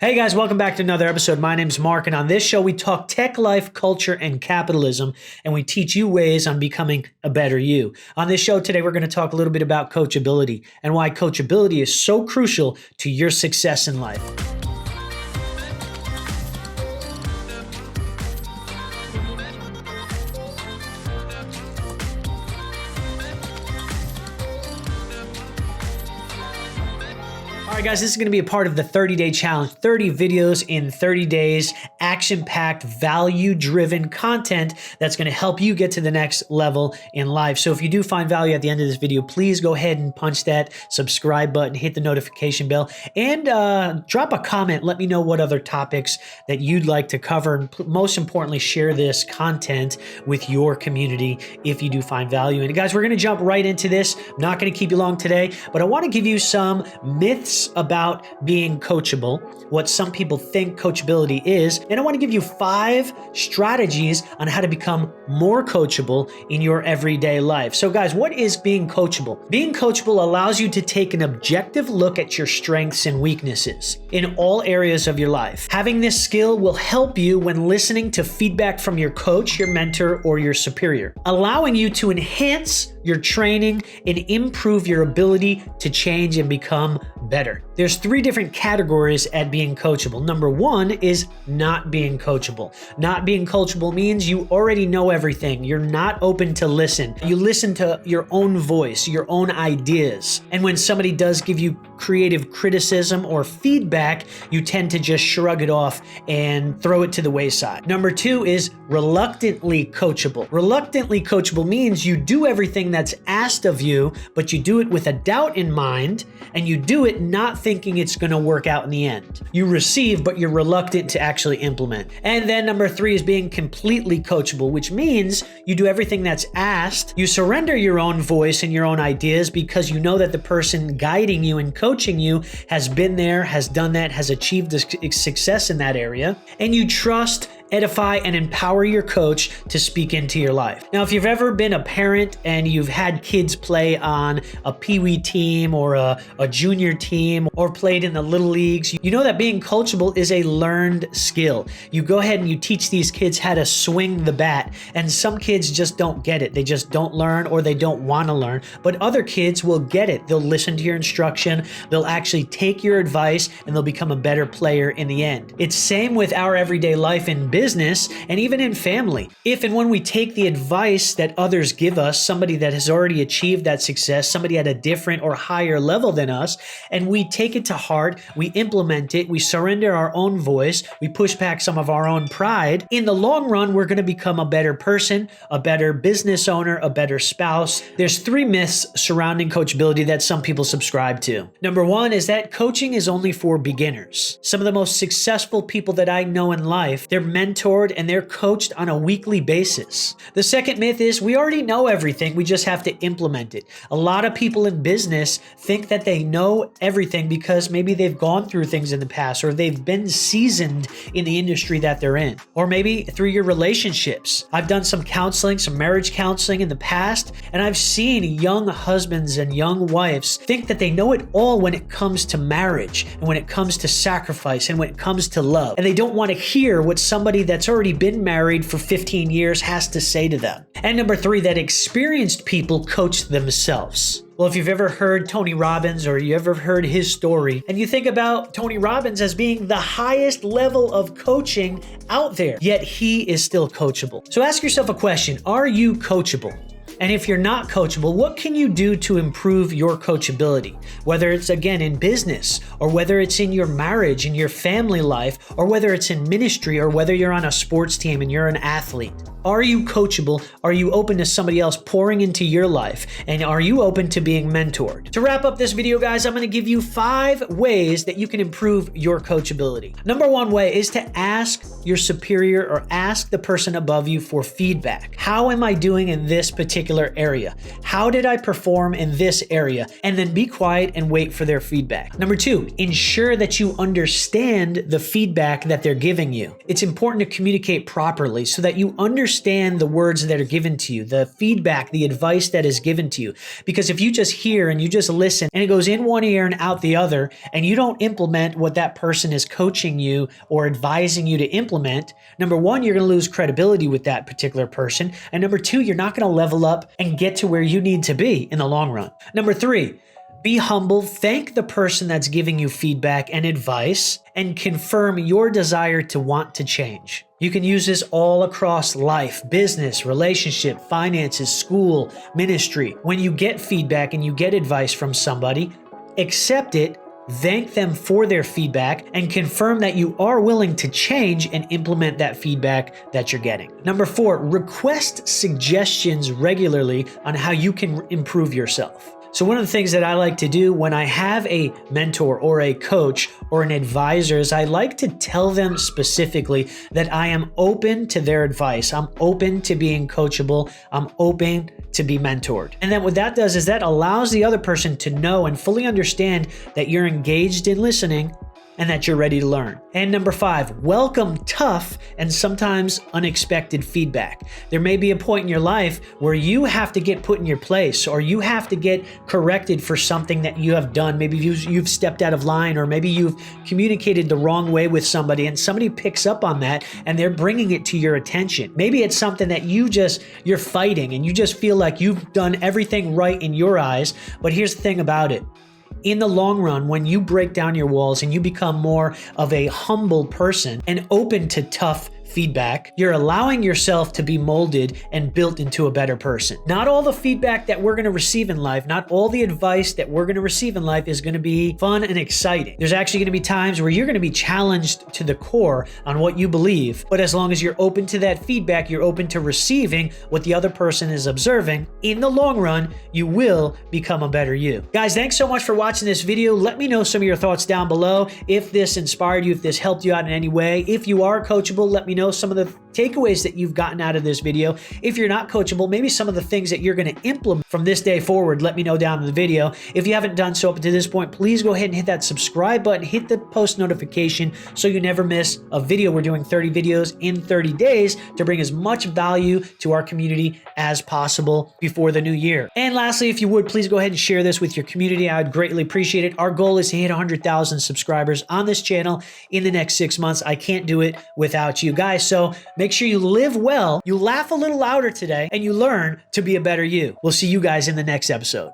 Hey guys, welcome back to another episode. My name's Mark, and on this show we talk tech life, culture, and capitalism, and we teach you ways on becoming a better you. On this show today, we're going to talk a little bit about coachability and why coachability is so crucial to your success in life. All right, guys, this is going to be a part of the 30-day challenge, 30 videos in 30 days, action-packed, value-driven content that's going to help you get to the next level in life. So if you do find value at the end of this video, please go ahead and punch that subscribe button, hit the notification bell, and drop a comment. Let me know what other topics that you'd like to cover. And most importantly, share this content with your community if you do find value. And guys, we're going to jump right into this. I'm not going to keep you long today, but I want to give you some myths about being coachable, what some people think coachability is, and I want to give you 5 strategies on how to become more coachable in your everyday life. So guys, what is being coachable? Being coachable allows you to take an objective look at your strengths and weaknesses in all areas of your life. Having this skill will help you when listening to feedback from your coach, your mentor, or your superior, allowing you to enhance your training and improve your ability to change and become better. There's 3 different categories at being coachable. Number 1 is not being coachable. Not being coachable means you already know everything. You're not open to listen. You listen to your own voice, your own ideas. And when somebody does give you creative criticism or feedback, you tend to just shrug it off and throw it to the wayside. Number 2 is reluctantly coachable. Reluctantly coachable means you do everything that's asked of you, but you do it with a doubt in mind, and you do it not thinking it's going to work out in the end. You receive, but you're reluctant to actually implement. And then number 3 is being completely coachable, which means you do everything that's asked. You surrender your own voice and your own ideas because you know that the person guiding you and coaching you has been there, has done that, has achieved success in that area, and you trust, edify, and empower your coach to speak into your life. Now, if you've ever been a parent and you've had kids play on a Pee-wee team or a junior team or played in the little leagues, you know that being coachable is a learned skill. You go ahead and you teach these kids how to swing the bat, and some kids just don't get it. They just don't learn, or they don't want to learn, but other kids will get it. They'll listen to your instruction, they'll actually take your advice, and they'll become a better player in the end. It's same with our everyday life in business and even in family. If and when we take the advice that others give us, somebody that has already achieved that success, somebody at a different or higher level than us, and we take it to heart, we implement it, we surrender our own voice, we push back some of our own pride, in the long run, we're going to become a better person, a better business owner, a better spouse. There's 3 myths surrounding coachability that some people subscribe to. Number 1 is that coaching is only for beginners. Some of the most successful people that I know in life, they're mentored and they're coached on a weekly basis. The second myth is we already know everything, we just have to implement it. A lot of people in business think that they know everything because maybe they've gone through things in the past, or they've been seasoned in the industry that they're in, or maybe through your relationships. I've done some counseling, some marriage counseling in the past, and I've seen young husbands and young wives think that they know it all when it comes to marriage and when it comes to sacrifice and when it comes to love, and they don't want to hear what somebody that's already been married for 15 years has to say to them. And number 3, that experienced people coach themselves. Well, if you've ever heard Tony Robbins, or you ever heard his story, and you think about Tony Robbins as being the highest level of coaching out there, yet he is still coachable. So ask yourself a question: are you coachable? And if you're not coachable, what can you do to improve your coachability? Whether it's, again, in business, or whether it's in your marriage, in your family life, or whether it's in ministry, or whether you're on a sports team and you're an athlete. Are you coachable? Are you open to somebody else pouring into your life? And are you open to being mentored? To wrap up this video, guys, I'm going to give you 5 ways that you can improve your coachability. Number 1 way is to ask your superior or ask the person above you for feedback. How am I doing in this particular particular area? How did I perform in this area? And then be quiet and wait for their feedback. Number 2, ensure that you understand the feedback that they're giving you. It's important to communicate properly so that you understand the words that are given to you, the feedback, the advice that is given to you. Because if you just hear and you just listen and it goes in one ear and out the other, and you don't implement what that person is coaching you or advising you to implement, number 1, you're going to lose credibility with that particular person. And number 2, you're not going to level up and get to where you need to be in the long run. Number 3, be humble, thank the person that's giving you feedback and advice, and confirm your desire to want to change. You can use this all across life, business, relationship, finances, school, ministry. When you get feedback and you get advice from somebody, accept it, thank them for their feedback, and confirm that you are willing to change and implement that feedback that you're getting. Number 4, request suggestions regularly on how you can improve yourself. So one of the things that I like to do when I have a mentor or a coach or an advisor is I like to tell them specifically that I am open to their advice. I'm open to being coachable. I'm open to be mentored. And then what that does is that allows the other person to know and fully understand that you're engaged in listening and that you're ready to learn. And number 5, welcome tough and sometimes unexpected feedback. There may be a point in your life where you have to get put in your place, or you have to get corrected for something that you have done. Maybe you've stepped out of line, or maybe you've communicated the wrong way with somebody and somebody picks up on that and they're bringing it to your attention. Maybe it's something that you're fighting and you just feel like you've done everything right in your eyes. But here's the thing about it. In the long run, when you break down your walls and you become more of a humble person and open to tough feedback, you're allowing yourself to be molded and built into a better person. Not all the feedback that we're going to receive in life, not all the advice that we're going to receive in life is going to be fun and exciting. There's actually going to be times where you're going to be challenged to the core on what you believe, but as long as you're open to that feedback, you're open to receiving what the other person is observing, in the long run, you will become a better you. Guys, thanks so much for watching this video. Let me know some of your thoughts down below. If this inspired you, if this helped you out in any way, if you are coachable, let me know some of the takeaways that you've gotten out of this video. If you're not coachable, maybe some of the things that you're going to implement from this day forward, let me know down in the video. If you haven't done so up to this point, please go ahead and hit that subscribe button, hit the post notification so you never miss a video. We're doing 30 videos in 30 days to bring as much value to our community as possible before the new year. And lastly, if you would, please go ahead and share this with your community. I would greatly appreciate it. Our goal is to hit 100,000 subscribers on this channel in the next 6 months. I can't do it without you guys. So make sure you live well, you laugh a little louder today, and you learn to be a better you. We'll see you guys in the next episode.